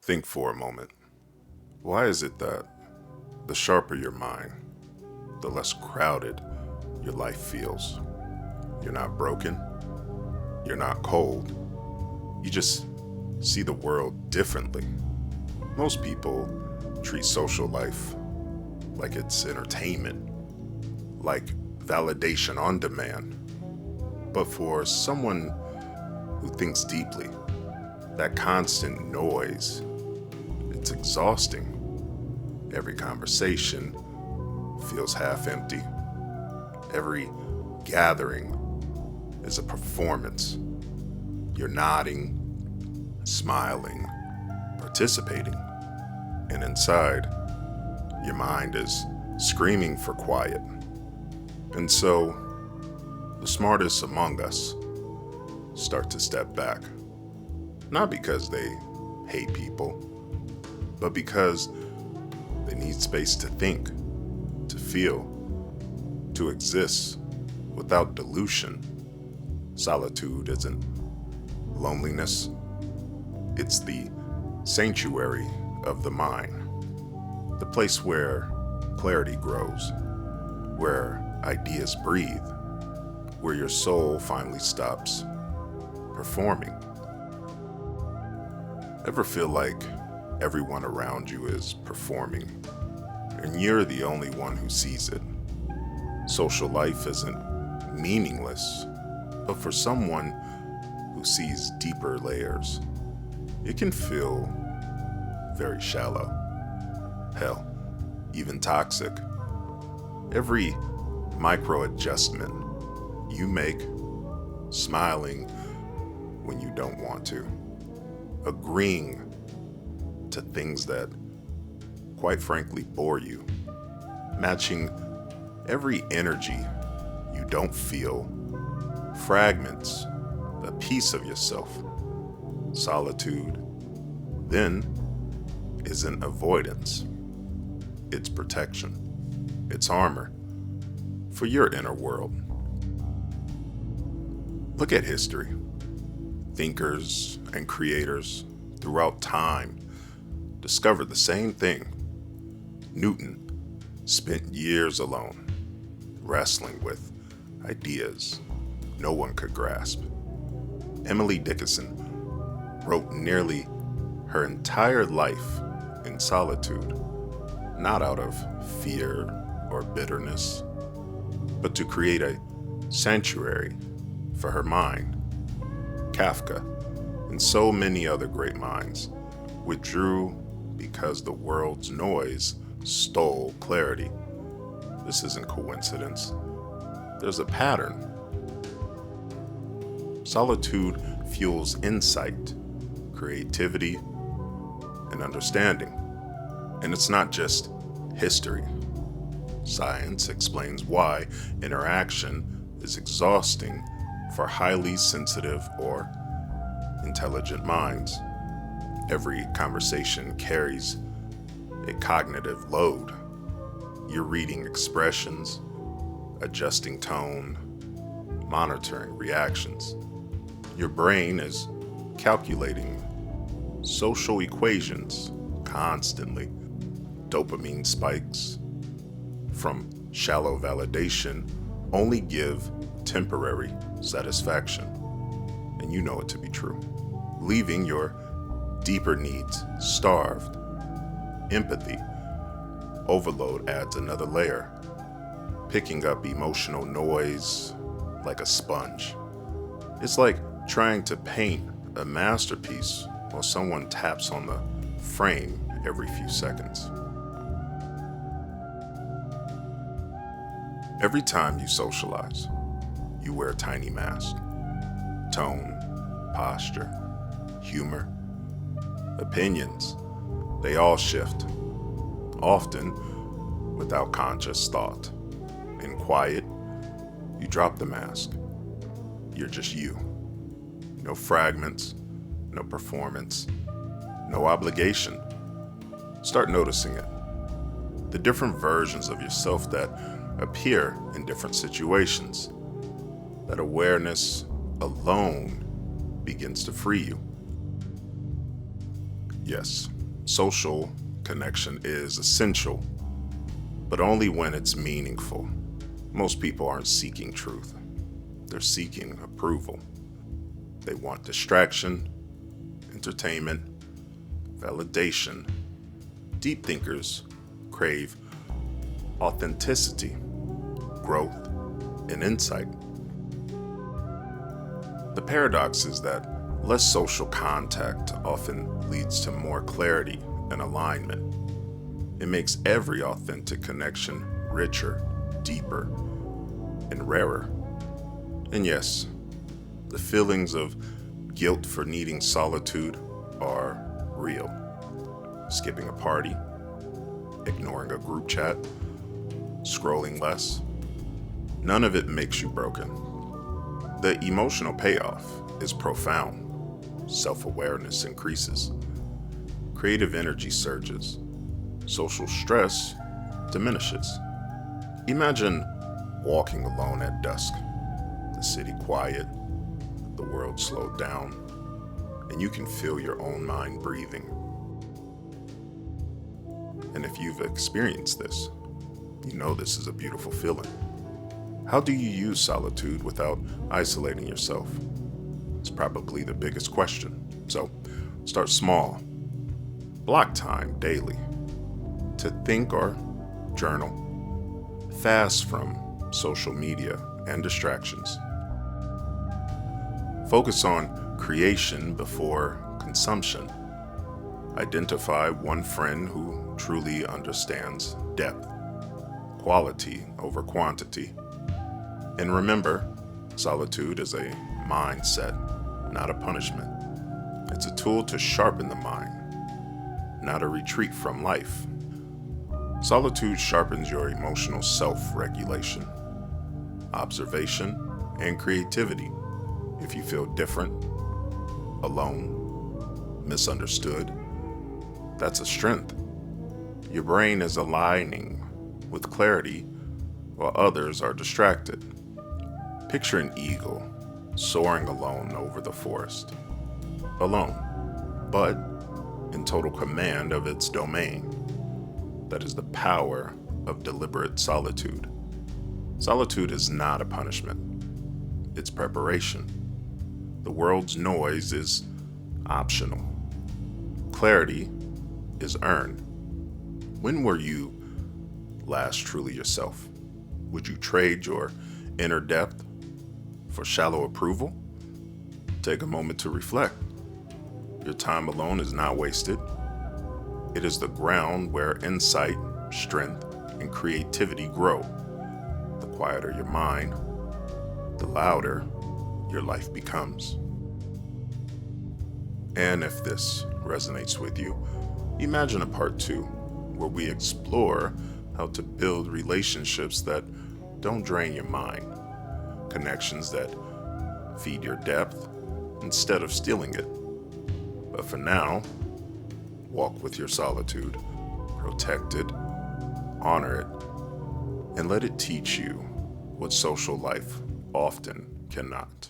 Think for a moment. Why is it that the sharper your mind, the less crowded your life feels? You're not broken. You're not cold. You just see the world differently. Most people treat social life like it's entertainment, like validation on demand. But for someone who thinks deeply, that constant noise, it's exhausting. Every conversation feels half empty. Every gathering is a performance. You're nodding, smiling, participating, and inside, your mind is screaming for quiet. And so, the smartest among us start to step back. Not because they hate people, but because they need space to think, to feel, to exist without dilution. Solitude isn't loneliness, it's the sanctuary of the mind, the place where clarity grows, where ideas breathe, where your soul finally stops performing. Ever feel like everyone around you is performing, and you're the only one who sees it? Social life isn't meaningless, but for someone who sees deeper layers, it can feel very shallow. Hell, even toxic. Every micro adjustment you make, smiling when you don't want to, agreeing to things that, quite frankly, bore you, matching every energy you don't feel, fragments a piece of yourself. Solitude, then, isn't avoidance. It's protection. It's armor for your inner world. Look at history. Thinkers and creators throughout time discovered the same thing. Newton spent years alone, wrestling with ideas no one could grasp. Emily Dickinson wrote nearly her entire life in solitude, not out of fear or bitterness, but to create a sanctuary for her mind. Kafka and so many other great minds withdrew because the world's noise stole clarity. This isn't coincidence. There's a pattern. Solitude fuels insight, creativity, and understanding. And it's not just history. Science explains why interaction is exhausting for highly sensitive or intelligent minds. Every conversation carries a cognitive load. You're reading expressions, adjusting tone, monitoring reactions. Your brain is calculating social equations constantly. Dopamine spikes from shallow validation only give temporary satisfaction, and you know it to be true, leaving your deeper needs starved. Empathy overload adds another layer, picking up emotional noise like a sponge. It's like trying to paint a masterpiece while someone taps on the frame every few seconds. Every time you socialize, you wear a tiny mask. Tone, posture, humor, opinions, they all shift, often without conscious thought. In quiet, you drop the mask. You're just you. No fragments, no performance, no obligation. Start noticing it. The different versions of yourself that appear in different situations. That awareness alone begins to free you. Yes, Social connection is essential, but only when it's meaningful. Most people aren't seeking truth, they're seeking approval. They want distraction, entertainment, validation. Deep thinkers crave authenticity, growth, and insight. The paradox is that less social contact often leads to more clarity and alignment. It makes every authentic connection richer, deeper, and rarer. And yes, the feelings of guilt for needing solitude are real. Skipping a party, ignoring a group chat, scrolling less, none of it makes you broken. The emotional payoff is profound. Self-awareness increases. Creative energy surges. Social stress diminishes. Imagine walking alone at dusk. The city quiet, the world slowed down, and you can feel your own mind breathing. And if you've experienced this, you know this is a beautiful feeling. How do you use solitude without isolating yourself? It's probably the biggest question. So start small. Block time daily to think or journal. Fast from social media and distractions. Focus on creation before consumption. Identify one friend who truly understands depth, quality over quantity. And remember, solitude is a mindset, not a punishment. It's a tool to sharpen the mind, not a retreat from life. Solitude sharpens your emotional self-regulation, observation, and creativity. If you feel different, alone, misunderstood, that's a strength. Your brain is aligning with clarity while others are distracted. Picture an eagle soaring alone over the forest. Alone, but in total command of its domain. That is the power of deliberate solitude. Solitude is not a punishment, it's preparation. The world's noise is optional. Clarity is earned. When were you last truly yourself? Would you trade your inner depth for shallow approval? Take a moment to reflect. Your time alone is not wasted. It is the ground where insight, strength, and creativity grow. The quieter your mind, the louder your life becomes. And if this resonates with you, imagine a part 2 where we explore how to build relationships that don't drain your mind, connections that feed your depth instead of stealing it. But for now, walk with your solitude, protect it, honor it, and let it teach you what social life often cannot.